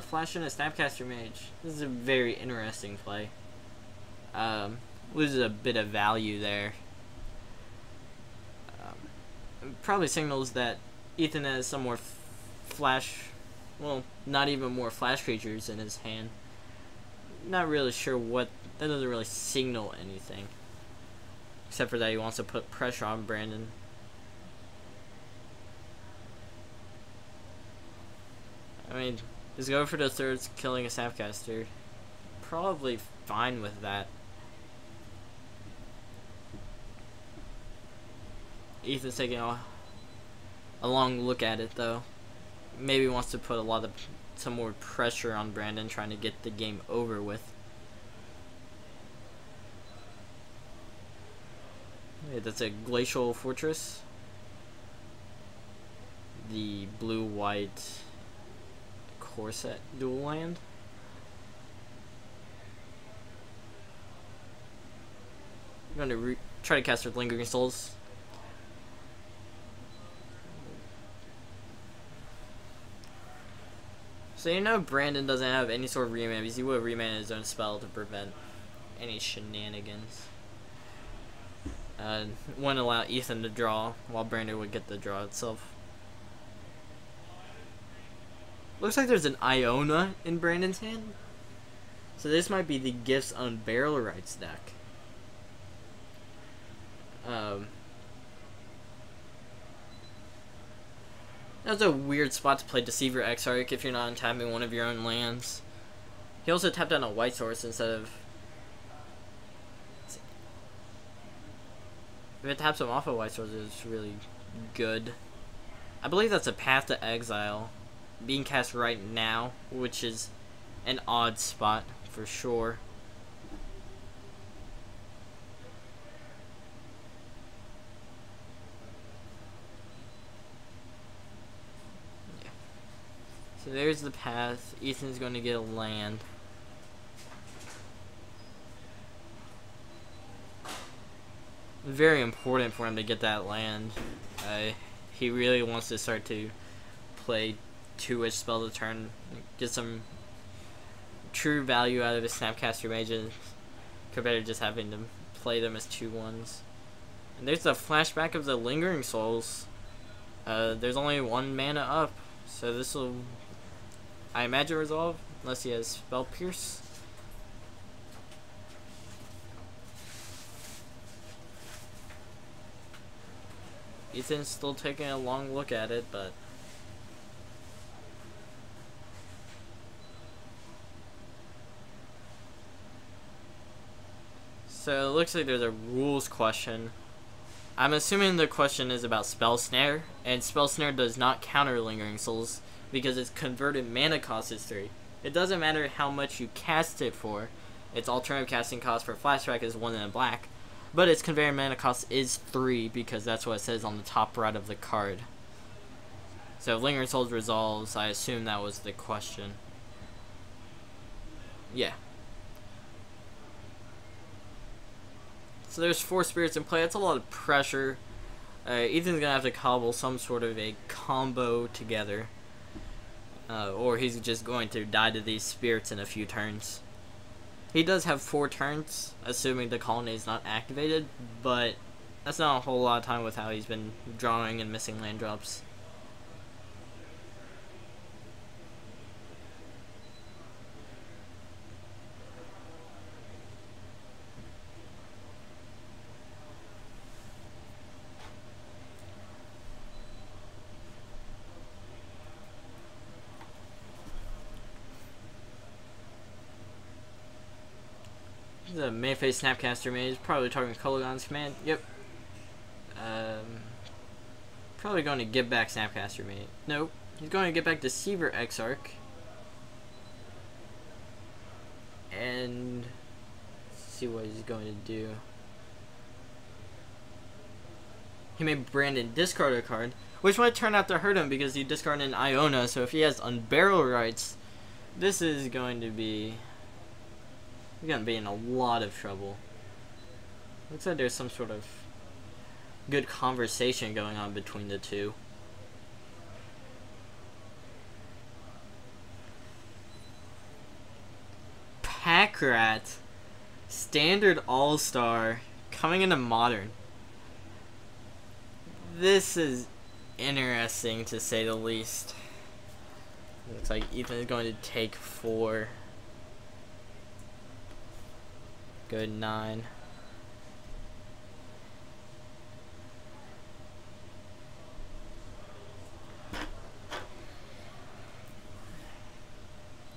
Flash in a Snapcaster Mage. This is a very interesting play. Loses a bit of value there. Probably signals that Ethan has some more flash, well, not even more flash creatures in his hand. Not really sure what, that doesn't really signal anything. Except for that he wants to put pressure on Brandon. I mean, just go for the thirds, killing a Snapcaster. Probably fine with that. Ethan's taking a long look at it though. Maybe wants to put some more pressure on Brandon, trying to get the game over with. Yeah, that's a Glacial Fortress. The blue-white Corset dual land. I'm going to try to cast with Lingering Souls. So you know Brandon doesn't have any sort of reman because he would reman his own spell to prevent any shenanigans. Wouldn't allow Ethan to draw while Brandon would get the draw itself. Looks like there's an Iona in Brandon's hand. So this might be the Gifts on Barrel Rights deck. That's a weird spot to play Deceiver Exarch if you're not untapping one of your own lands. He also tapped down a white source instead of... If it taps him off a white source, it's really good. I believe that's a Path to Exile being cast right now, which is an odd spot for sure. Yeah. So there's the path. Ethan's going to get a land. Very important for him to get that land. He really wants to start to play 2-ish spells a turn, get some true value out of his Snapcaster Mages compared to just having to play them as 2/1s. And there's the flashback of the Lingering Souls. There's only 1 mana up, so this will, I imagine, resolve unless he has Spell Pierce. Ethan's still taking a long look at it, but so it looks like there's a rules question. I'm assuming the question is about Spell Snare, and Spell Snare does not counter Lingering Souls because its converted mana cost is 3. It doesn't matter how much you cast it for. Its alternative casting cost for flashback is 1 and a black, but its converted mana cost is 3 because that's what it says on the top right of the card. So if Lingering Souls resolves, I assume that was the question. Yeah. So there's 4 spirits in play. That's a lot of pressure. Ethan's gonna have to cobble some sort of a combo together, or he's just going to die to these spirits in a few turns. He does have 4 turns, assuming the colony is not activated, but that's not a whole lot of time with how he's been drawing and missing land drops. The main phase Snapcaster Mage, probably targeting Kolaghan's command. Yep. Probably going to get back Snapcaster Mage. Nope. He's going to get back Deceiver Exarch. And let's see what he's going to do. He made Brandon discard a card, which might turn out to hurt him because he discarded an Iona, so if he has Unbarrel Rights, this is going to be... He's gonna be in a lot of trouble. Looks like there's some sort of good conversation going on between the two. Pack Rat, standard all-star, coming into modern. This is interesting to say the least. Looks like Ethan is going to take 4. Good 9.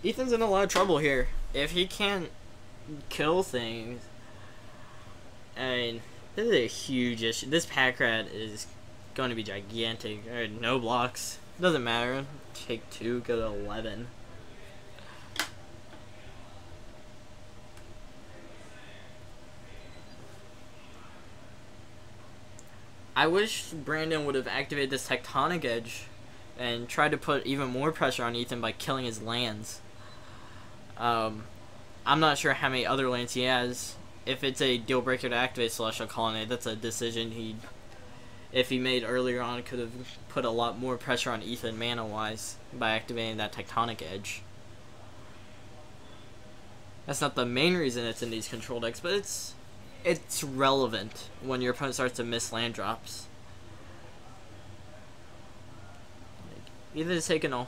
Ethan's in a lot of trouble here. If he can't kill things, I mean, this is a huge issue. This pack rat is going to be gigantic. Alright, no blocks. Doesn't matter. Take 2, go to 11. I wish Brandon would have activated this Tectonic Edge and tried to put even more pressure on Ethan by killing his lands. I'm not sure how many other lands he has. If it's a deal breaker to activate Celestial Colonnade, that's a decision if he made earlier on, could have put a lot more pressure on Ethan mana-wise by activating that Tectonic Edge. That's not the main reason it's in these control decks, but it's relevant when your opponent starts to miss land drops. Ethan is taking a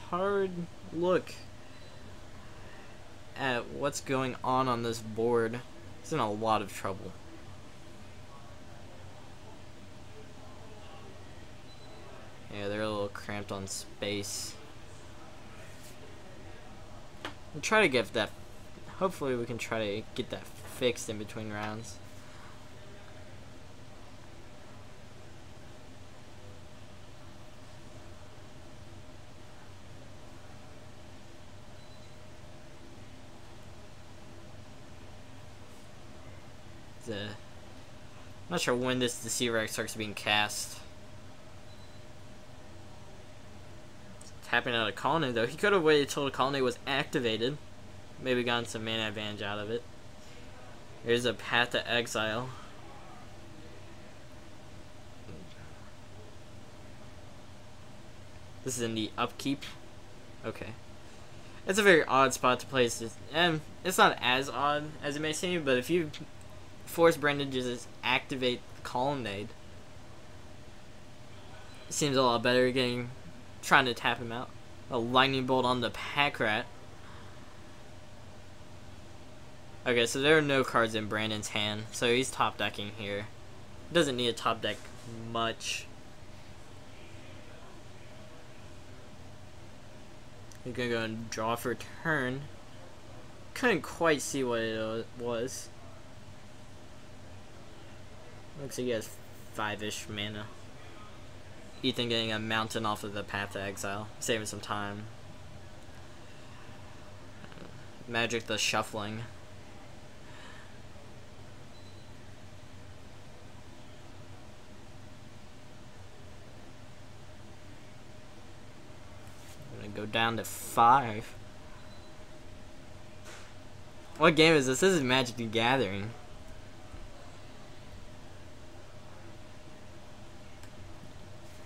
hard look at what's going on this board. He's in a lot of trouble. Yeah, they're a little cramped on space. We'll try to get that. Hopefully we can try to get that fixed in between rounds. I'm not sure when this Deceiver starts being cast. Tapping out a colony though. He could have waited till the colony was activated. Maybe gotten some mana advantage out of it. Here's a Path to Exile. This is in the upkeep. Okay. It's a very odd spot to place this. It's not as odd as it may seem, but if you force Brandon to just activate the Colonnade, it seems a lot better trying to tap him out. A Lightning Bolt on the Pack Rat. Okay, so there are no cards in Brandon's hand, so he's top decking here. Doesn't need a top deck much. He's gonna go and draw for turn. Couldn't quite see what it was. Looks like he has 5-ish mana. Ethan getting a mountain off of the Path to Exile, saving some time. Magic the Shuffling. I'm gonna go down to 5. What game is this? This is Magic the Gathering.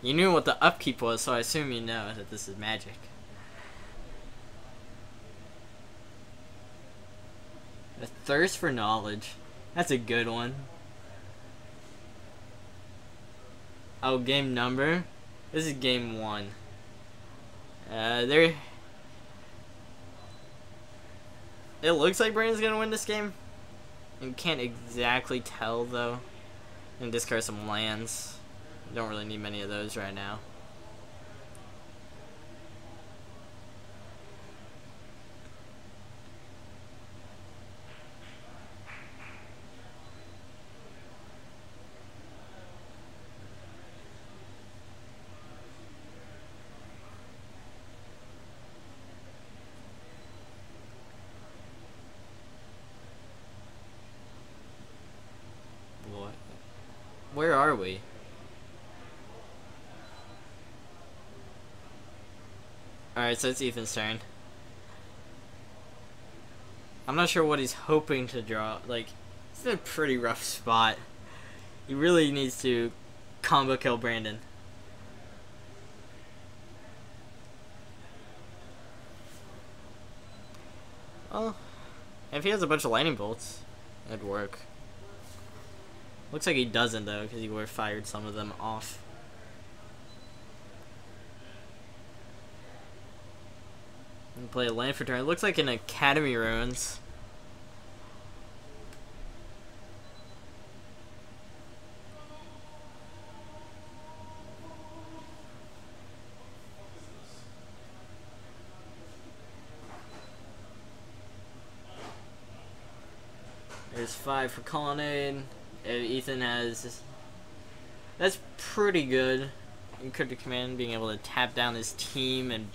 You knew what the upkeep was, so I assume you know that this is Magic. A Thirst for Knowledge. That's a good one. Oh, game number? This is game 1. It looks like Brandon's gonna win this game. You can't exactly tell though. And discard some lands. Don't really need many of those right now. What? Where are we? Alright, so it's Ethan's turn. I'm not sure what he's hoping to draw. Like, it's in a pretty rough spot. He really needs to combo kill Brandon. Well, If he has a bunch of lightning bolts, it'd work. Looks like he doesn't though, because he would have fired some of them off. And play a land for turn. It looks like an Academy Ruins. There's 5 for Colonnade. Ethan has... That's pretty good. In Cryptic Command, being able to tap down his team and...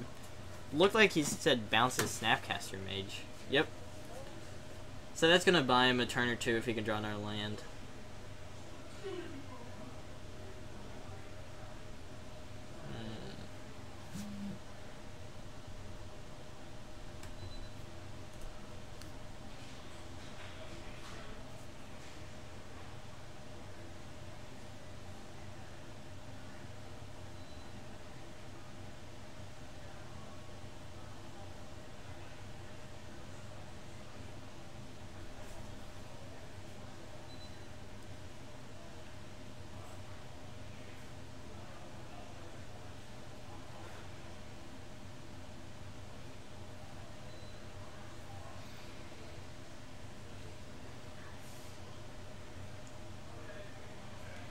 Looked like he said bounce his Snapcaster Mage. Yep. So that's gonna buy him a turn or two if he can draw another land.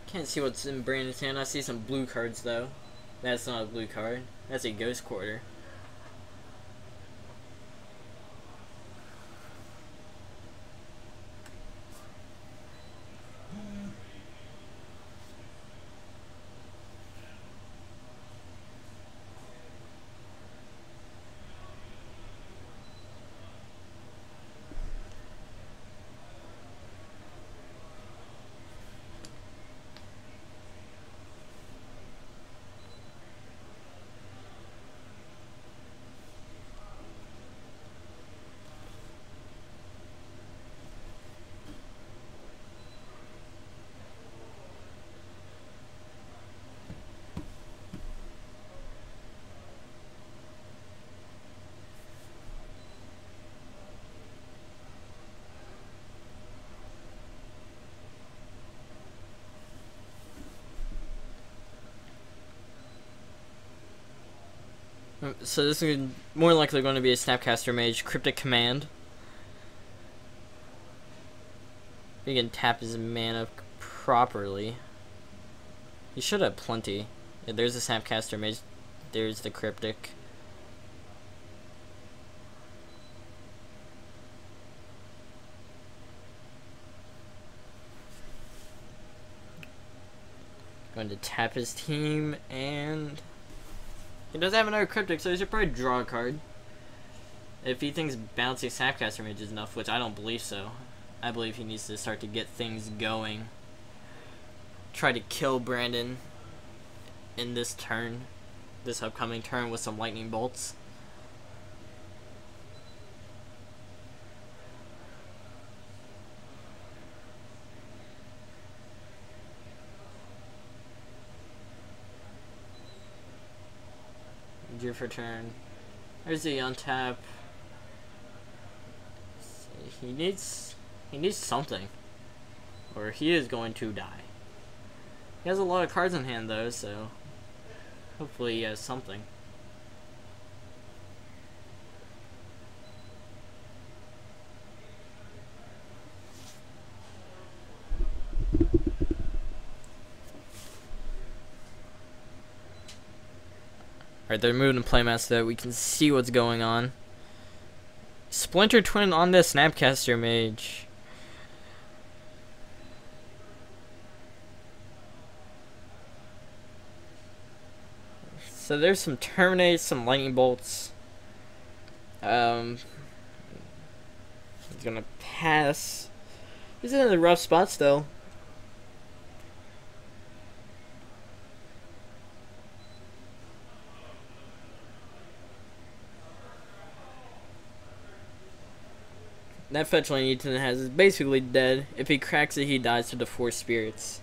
Can't see what's in Brandon's hand. I see some blue cards though. That's not a blue card. That's a Ghost Quarter. So this is more likely going to be a Snapcaster Mage Cryptic Command. He can tap his mana properly. He should have plenty. Yeah, there's a Snapcaster Mage. There's the Cryptic. Going to tap his team, and he does have another Cryptic, so he should probably draw a card. If he thinks bouncing Snapcaster Mage is enough, which I don't believe so. I believe he needs to start to get things going. Try to kill Brandon in this turn, this upcoming turn, with some lightning bolts. Drew for turn. There's the untap. He needs something, or he is going to die. He has a lot of cards in hand though, so hopefully he has something. Alright, they're moving to playmat so that we can see what's going on. Splinter Twin on the Snapcaster Mage. So there's some Terminate, some Lightning Bolts. He's gonna pass. He's in a rough spot still. That fetch line Ethan has is basically dead. If he cracks it, he dies to the 4 spirits.